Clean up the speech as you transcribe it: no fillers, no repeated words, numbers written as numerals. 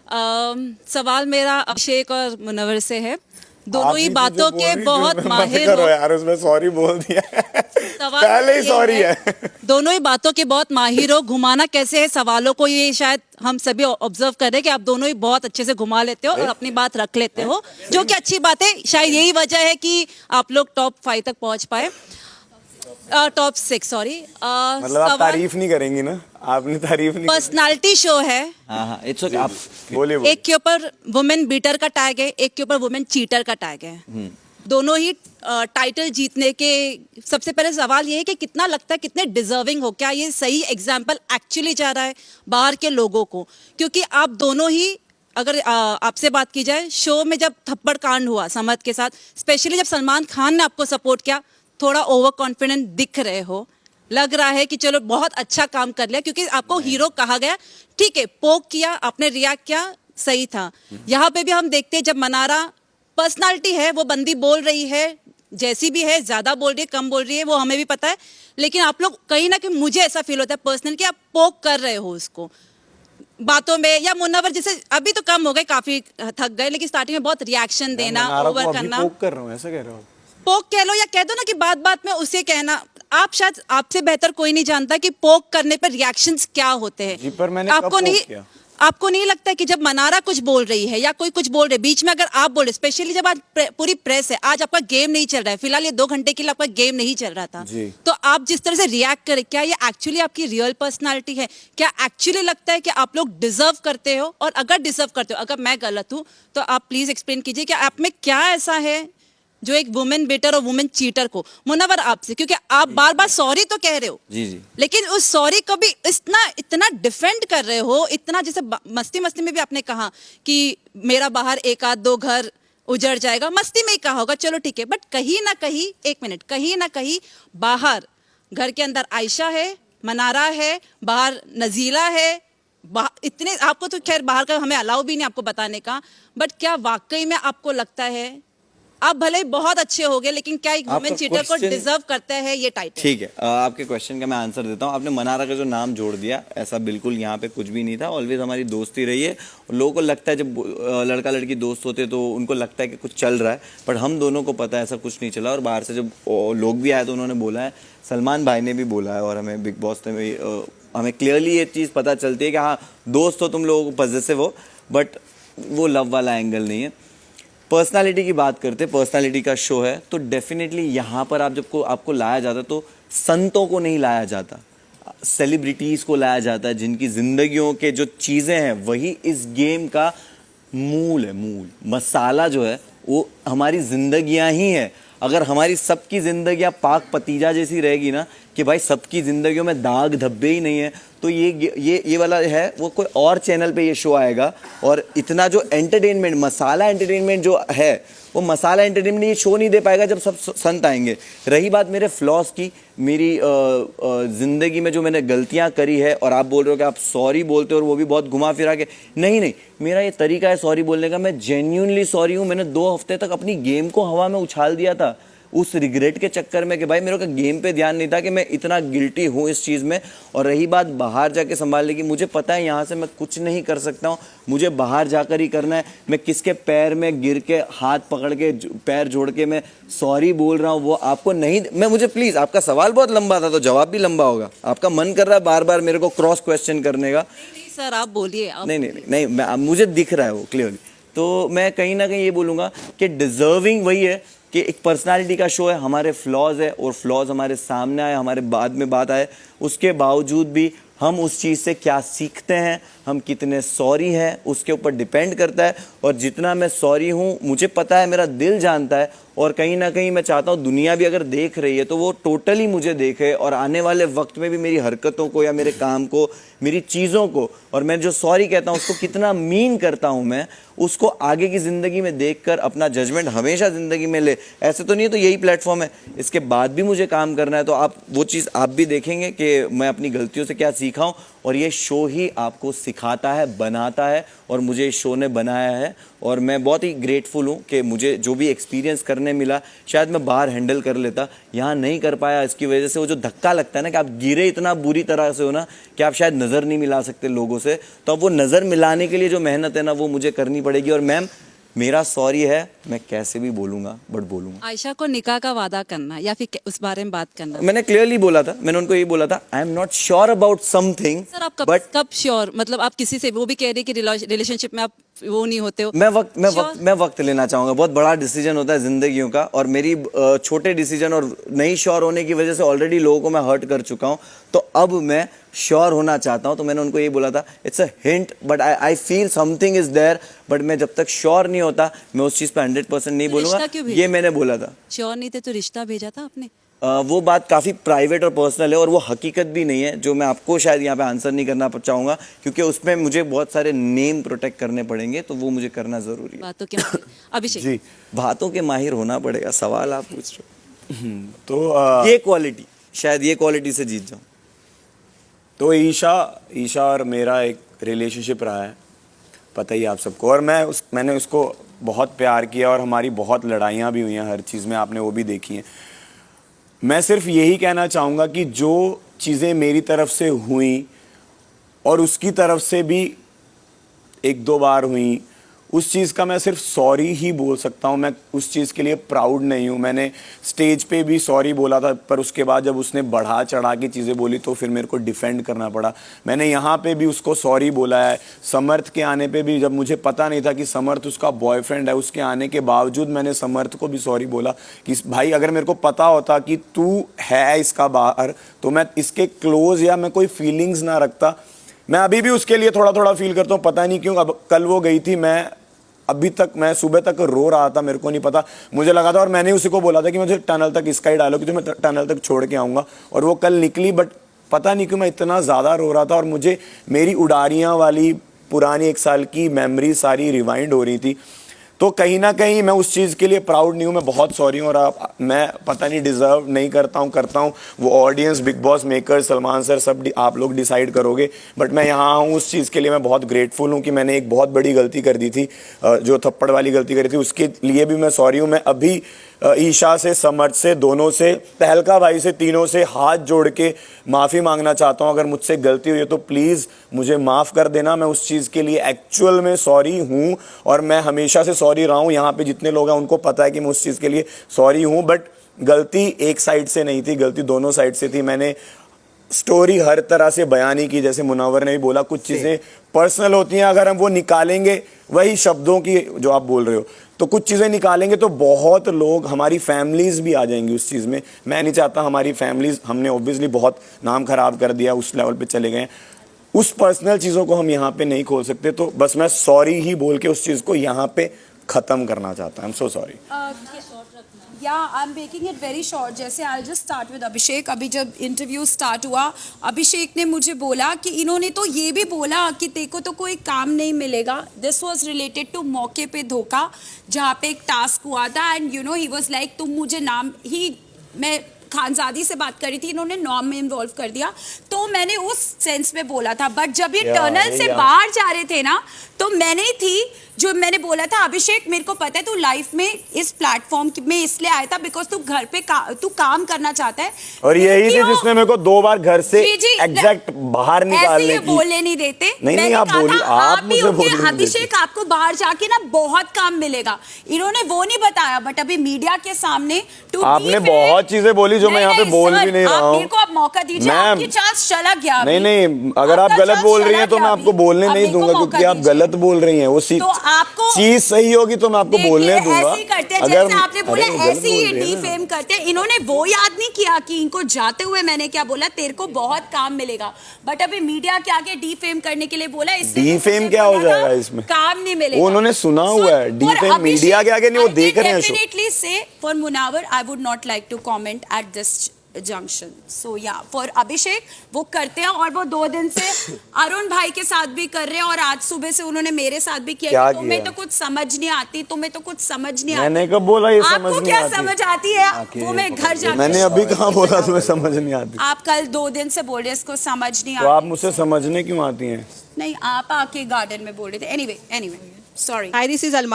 सवाल मेरा अभिषेक और मुनव्वर से है। दोनों आप ही जो बातों बोल के रही थी, बहुत उसमें मत माहिर करो हो। यार, उसमें सॉरी बोल दिया सवाल पहले ही ये सॉरी है। दोनों ही बातों के बहुत माहिर हो। घुमाना कैसे है सवालों को, ये शायद हम सभी ऑब्जर्व कर रहे हैं कि आप दोनों ही बहुत अच्छे से घुमा लेते हो और अपनी बात रख लेते हो, जो कि अच्छी बात है। शायद यही वजह है कि आप लोग टॉप 5 तक पहुंच पाए, टॉप 6 सॉरी। मतलब आप तारीफ नहीं करेंगी ना, आपने तारीफ नहीं करी। पर्सनालिटी शो है। हाँ हाँ इट्स ओके। आप बोलिए बोलिए। एक के ऊपर वुमेन बीटर का टैग है, एक के ऊपर वुमेन चीटर का टैग है। दोनों ही टाइटल जीतने के सबसे पहले सवाल ये है कि कितना लगता है कितने डिजर्विंग हो, क्या ये सही एग्जाम्पल एक्चुअली जा रहा है बाहर के लोगों को? क्योंकि आप दोनों ही, अगर आपसे बात की जाए, शो में जब थप्पड़ कांड हुआ समद के साथ, स्पेशली जब सलमान खान ने आपको सपोर्ट किया, थोड़ा ओवर कॉन्फिडेंट दिख रहे हो। लग रहा है कि चलो बहुत अच्छा काम कर लिया, क्योंकि आपको हीरो कहा गया। ठीक है, पोक किया आपने, रिएक्ट किया, सही था। यहाँ पे भी हम देखते हैं जब मनारा पर्सनालिटी है, वो बंदी बोल रही है जैसी भी है, ज्यादा बोल रही है कम बोल रही है वो हमें भी पता है, लेकिन आप लोग कहीं ना कहीं, मुझे ऐसा फील होता है पर्सनल, कि आप पोक कर रहे हो उसको बातों में। या मुन्नावर जैसे अभी तो कम हो गए, काफी थक गए, लेकिन स्टार्टिंग में बहुत रिएक्शन देना, ओवर करना। पोक कर रहा हूँ ऐसा कह रहे हो? पोक कह लो या कह दो ना कि बात बात में उसे कहना। आप शायद, आपसे बेहतर कोई नहीं जानता कि पोक करने पर रिएक्शंस क्या होते हैं। जी, पर मैंने कब पोक किया? आपको नहीं लगता कि जब मनारा कुछ बोल रही है या कोई कुछ बोल रहे, बीच में अगर आप बोले, स्पेशली जब आज पूरी प्रेस है, आज आपका गेम नहीं चल रहा है, फिलहाल ये 2 घंटे के लिए आपका गेम नहीं चल रहा था, तो आप जिस तरह से रिएक्ट करें, क्या ये एक्चुअली आपकी रियल पर्सनालिटी है? क्या एक्चुअली लगता है कि आप लोग डिजर्व करते हो? और अगर डिजर्व करते हो, अगर मैं गलत हूं तो आप प्लीज एक्सप्लेन कीजिए कि आप में क्या ऐसा है जो एक वुमेन बेटर और वुमेन चीटर को। मुनव्वर आपसे, क्योंकि आप बार बार सॉरी तो कह रहे हो जी जी, लेकिन उस सॉरी को भी इतना डिफेंड कर रहे हो, इतना, जैसे मस्ती मस्ती में भी आपने कहा कि मेरा बाहर 1 आध 2 घर उजड़ जाएगा, मस्ती में ही कहा होगा, चलो ठीक है, बट कहीं ना कहीं, एक मिनट, कहीं ना कहीं बाहर घर के अंदर आयशा है, मनारा है, बाहर नजीला है, इतने आपको तो खैर बाहर का हमें अलाउ भी नहीं आपको बताने का, बट क्या वाकई में आपको लगता है आप भले ही बहुत अच्छे हो गए, लेकिन क्या एक वुमेन चीटर को डिजर्व करता है ये टाइटल? ठीक है, आपके क्वेश्चन का मैं आंसर देता हूँ। आपने मनारा का जो नाम जोड़ दिया, ऐसा बिल्कुल यहाँ पे कुछ भी नहीं था। ऑलवेज हमारी दोस्ती रही है। लोगों को लगता है जब लड़का लड़की दोस्त होते तो उनको लगता है कि कुछ चल रहा है, बट हम दोनों को पता है ऐसा कुछ नहीं चला। और बाहर से जब लोग भी आए तो उन्होंने बोला है, सलमान भाई ने भी बोला है, और हमें बिग बॉस ने भी, हमें क्लियरली ये चीज़ पता चलती है कि हाँ दोस्त हो तुम लोगों को, पॉजिटिव हो, बट वो लव वाला एंगल नहीं है। पर्सनालिटी की बात करते, पर्सनालिटी का शो है, तो डेफिनेटली यहाँ पर आप जब को आपको लाया जाता तो संतों को नहीं लाया जाता, सेलिब्रिटीज़ को लाया जाता है, जिनकी ज़िंदगियों के जो चीज़ें हैं वही इस गेम का मूल है। मूल मसाला जो है वो हमारी ज़िंदगियाँ ही है। अगर हमारी सबकी ज़िंदगियाँ पाक पतीजा जैसी रहेगी ना, कि भाई सबकी ज़िंदगियों में दाग धब्बे ही नहीं है, तो ये वाला है वो कोई और चैनल पे ये शो आएगा। और इतना जो एंटरटेनमेंट, मसाला एंटरटेनमेंट जो है, वो मसाला एंटरटेनमेंट ये शो नहीं दे पाएगा जब सब संत आएंगे। रही बात मेरे फ्लॉस की, मेरी ज़िंदगी में जो मैंने गलतियां करी है, और आप बोल रहे हो कि आप सॉरी बोलते हो और वो भी बहुत घुमा फिरा के, नहीं, मेरा ये तरीका है सॉरी बोलने का। मैं जेन्युइनली सॉरी हूँ। मैंने 2 हफ्ते तक अपनी गेम को हवा में उछाल दिया था उस रिग्रेट के चक्कर में कि भाई मेरे को गेम पे ध्यान नहीं था कि मैं इतना गिल्टी हूँ इस चीज़ में। और रही बात बाहर जाके संभालने की, मुझे पता है यहाँ से मैं कुछ नहीं कर सकता हूँ, मुझे बाहर जाकर ही करना है। मैं किसके पैर में गिर के, हाथ पकड़ के, पैर जोड़ के मैं सॉरी बोल रहा हूँ, वो आपको नहीं। मैं मुझे प्लीज़, आपका सवाल बहुत लंबा था तो जवाब भी लंबा होगा। आपका मन कर रहा है बार बार मेरे को क्रॉस क्वेश्चन करने का। नहीं सर, आप बोलिए। नहीं, मुझे दिख रहा है वो क्लियरली। तो मैं कहीं ना कहीं ये बोलूँगा कि डिजर्विंग वही है कि एक पर्सनालिटी का शो है, हमारे फ्लॉज है और फ्लॉज हमारे सामने आए, हमारे बाद में बात आए, उसके बावजूद भी हम उस चीज़ से क्या सीखते हैं, हम कितने सॉरी हैं, उसके ऊपर डिपेंड करता है। और जितना मैं सॉरी हूँ, मुझे पता है, मेरा दिल जानता है, और कहीं ना कहीं मैं चाहता हूँ दुनिया भी अगर देख रही है तो वो टोटली मुझे देखे, और आने वाले वक्त में भी मेरी हरकतों को या मेरे काम को, मेरी चीज़ों को, और मैं जो सॉरी कहता हूँ उसको कितना मीन करता हूँ मैं, उसको आगे की ज़िंदगी में देखकर अपना जजमेंट हमेशा ज़िंदगी में ले। ऐसे तो नहीं है, तो यही प्लेटफॉर्म है, इसके बाद भी मुझे काम करना है, तो आप वो चीज़ आप भी देखेंगे कि मैं अपनी गलतियों से क्या सीखा हूँ और ये शो ही आपको सिखाता है, बनाता है, और मुझे इस शो ने बनाया है। और मैं बहुत ही ग्रेटफुल हूँ कि मुझे जो भी एक्सपीरियंस करने मिला शायद मैं बाहर हैंडल कर लेता, यहाँ नहीं कर पाया। इसकी वजह से वो जो धक्का लगता है ना कि आप गिरे इतना बुरी तरह से हो ना कि आप शायद नज़र नहीं मिला सकते लोगों से, तो अब वो नज़र मिलाने के लिए जो मेहनत है ना वो मुझे करनी पड़ेगी। और मैम मेरा सॉरी है, मैं कैसे भी बोलूँगा बट बोलूँगा। आयशा को निकाह का वादा करना या फिर उस बारे में बात करना। मैंने क्लियरली बोला था, मैंने उनको यही बोला था, I am not sure about something. Sir आप बट कब श्योर, मतलब आप किसी से, वो भी कह रहे कि रिलेशनशिप में आप वो नहीं होते हो। मैं वक्त लेना चाहूंगा। बहुत बड़ा डिसीजन होता है जिंदगियों का, और मेरी छोटे डिसीजन और नहीं श्योर होने की वजह से ऑलरेडी लोगों को मैं हर्ट कर चुका हूं, तो अब मैं श्योर होना चाहता हूं। तो मैंने उनको ये बोला था, it's a hint but I feel something is there, but मैं जब तक श्योर नहीं होता मैं उस चीज पे 100% नहीं बोलूंगा। रिश्ता क्यों भेजा? ये मैंने बोला था। श्योर नहीं थे तो रिश्ता भेजा था आपने? वो बात काफ़ी प्राइवेट और पर्सनल है, और वो हकीकत भी नहीं है जो मैं आपको शायद यहाँ पे आंसर नहीं करना चाहूँगा, क्योंकि उसमें मुझे बहुत सारे नेम प्रोटेक्ट करने पड़ेंगे, तो वो मुझे करना ज़रूरी है। बातों के अभिषेक जी बातों के माहिर होना पड़ेगा। सवाल आप पूछ रहे तो हो, ये क्वालिटी, शायद ये क्वालिटी से जीत जाऊँ। तो ईशा और मेरा एक रिलेशनशिप रहा है, पता ही आप सबको, और मैंने उसको बहुत प्यार किया और हमारी बहुत लड़ाइयाँ भी हुई हैं हर चीज़ में, आपने वो भी देखी हैं। मैं सिर्फ यही कहना चाहूँगा कि जो चीज़ें मेरी तरफ से हुई और उसकी तरफ से भी 1-2 बार हुई, उस चीज़ का मैं सिर्फ सॉरी ही बोल सकता हूँ। मैं उस चीज़ के लिए प्राउड नहीं हूँ। मैंने स्टेज पे भी सॉरी बोला था, पर उसके बाद जब उसने बढ़ा चढ़ा के चीज़ें बोली तो फिर मेरे को डिफेंड करना पड़ा। मैंने यहाँ पे भी उसको सॉरी बोला है। समर्थ के आने पे भी, जब मुझे पता नहीं था कि समर्थ उसका बॉयफ्रेंड है, उसके आने के बावजूद मैंने समर्थ को भी सॉरी बोला कि भाई अगर मेरे को पता होता कि तू है इसका बाहर, तो मैं इसके क्लोज या मैं कोई फीलिंग्स ना रखता। मैं अभी भी उसके लिए थोड़ा थोड़ा फील करता हूँ, पता नहीं क्यों। अब कल वो गई थी, मैं सुबह तक रो रहा था, मेरे को नहीं पता, मुझे लगा था, और मैंने उसी को बोला था कि मुझे टनल तक इसका ही डालो, कि मैं टनल तक छोड़ के आऊँगा, और वो कल निकली। बट पता नहीं क्यों मैं इतना ज़्यादा रो रहा था, और मुझे मेरी उडारियाँ वाली पुरानी 1 साल की मेमोरी सारी रिवाइंड हो रही थी। तो कहीं ना कहीं मैं उस चीज़ के लिए प्राउड नहीं हूँ। मैं बहुत सॉरी हूँ, और मैं पता नहीं डिज़र्व नहीं करता हूँ, वो audience, big boss maker, Salman sir, सब आप लोग डिसाइड करोगे। बट मैं यहाँ हूँ, उस चीज़ के लिए मैं बहुत ग्रेटफुल हूँ कि मैंने एक बहुत बड़ी गलती कर दी थी, जो थप्पड़ वाली गलती करी थी, उसके लिए भी मैं सॉरी हूँ। मैं अभी ईशा से, समर्थ से, दोनों से, तहलका भाई से, तीनों से हाथ जोड़ के माफ़ी मांगना चाहता हूँ। अगर मुझसे गलती हुई है तो प्लीज़ मुझे माफ़ कर देना। मैं उस चीज़ के लिए एक्चुअल में सॉरी हूँ, और मैं हमेशा से सॉरी रहा हूँ। यहाँ पे जितने लोग हैं उनको पता है कि मैं उस चीज़ के लिए सॉरी हूँ। बट गलती एक साइड से नहीं थी, गलती दोनों साइड से थी। मैंने स्टोरी हर तरह से बयान ही की, जैसे मुनव्वर ने भी बोला, कुछ चीज़ें पर्सनल होती हैं, अगर हम वो निकालेंगे, वही शब्दों की जो आप बोल रहे हो, तो कुछ चीज़ें निकालेंगे तो बहुत लोग, हमारी फैमिलीज़ भी आ जाएंगी उस चीज़ में। मैं नहीं चाहता हमारी फैमिलीज़, हमने ऑब्वियसली बहुत नाम खराब कर दिया, उस लेवल पे चले गए, उस पर्सनल चीज़ों को हम यहाँ पे नहीं खोल सकते। तो बस मैं सॉरी ही बोल के उस चीज़ को यहाँ पे ख़त्म करना चाहता हूँ। I am so sorry. Yeah, I'm making it very short. जैसे I'll just start with अभिषेक। अभी जब इंटरव्यू स्टार्ट हुआ, अभिषेक ने मुझे बोला कि इन्होंने तो ये भी बोला कि तेको तो कोई काम नहीं मिलेगा। दिस वॉज रिलेटेड टू मौके पे धोखा, जहाँ पे एक टास्क हुआ था, and you know he was like, तुम मुझे नाम ही, मैं खानजादी से बात करी थी, इन्होंने नॉम में इन्वॉल्व कर दिया, तो मैंने उस सेंस में बोला था। बट जब ये टनल से बाहर जा रहे थे ना, तो मैंने थी जो मैंने बोला था, अभिषेक मेरे को पता है तू लाइफ में इस प्लेटफॉर्म में इसलिए आया था बिकॉज तू घर पे तू काम करना चाहता है, और यही थी जिसने मेरे को 2 बार घर से एग्जैक्ट बाहर निकालने की। बोलने नहीं देते। नहीं, आप बोलिए, आप मुझे बोलिए। अभिषेक आपको बाहर जाके ना बहुत काम मिलेगा, इन्होंने वो नहीं बताया, बट अभी मीडिया के सामने आपने बहुत चीजें बोली जो मैं यहाँ पे बोल भी नहीं रहा हूँ। मेरे को आप मौका दीजिए, आपकी चांस चला गया। नहीं, अगर आप गलत बोल रही हैं तो मैं आपको बोलने नहीं दूंगा, क्योंकि आप गलत बोल रही हैं। वो चीज सही होगी तो मैं आपको बोलने दूंगा। ऐसे करते हैं, जैसे आपने बोला ऐसे ही डीफेम करते हैं। इन्होंने वो याद नहीं किया कि इनको जाते हुए मैंने क्या बोला, तेरे को बहुत काम मिलेगा, बट अभी मीडिया के आगे डीफेम करने के लिए बोला। इससे डीफेम क्या हो जाएगा इसमें? काम नहीं मिलेगा। उन्होंने सुना हुआ है डीफेम, मीडिया के आगे नहीं, वो देख रहे हैं। Definitely say for Munawwar, I would not like to comment at this junction. So yeah for अभिषेक वो करते हैं और वो 2 दिन से अरुण भाई के साथ भी कर रहे हैं और आज सुबह से उन्होंने मेरे साथ भी किया. क्या कि तुम्हें किया? तो कुछ समझ नहीं आती, तुम्हें तो कुछ समझ नहीं आती. मैंने कब बोला ये समझ आपको नहीं क्या आती? समझ आती है वो मैं घर जाके मैंने अभी कहाँ बोला तुम्हें समझ नहीं आती? आप कल 2 दिन से बोल रहे हैं इसको समझ नहीं तो आप आती. मुझसे समझने क्यों आती हैं? नहीं, आप आके गार्डन में बोल रहे थे. Anyway sorry. Hi, this is Alma.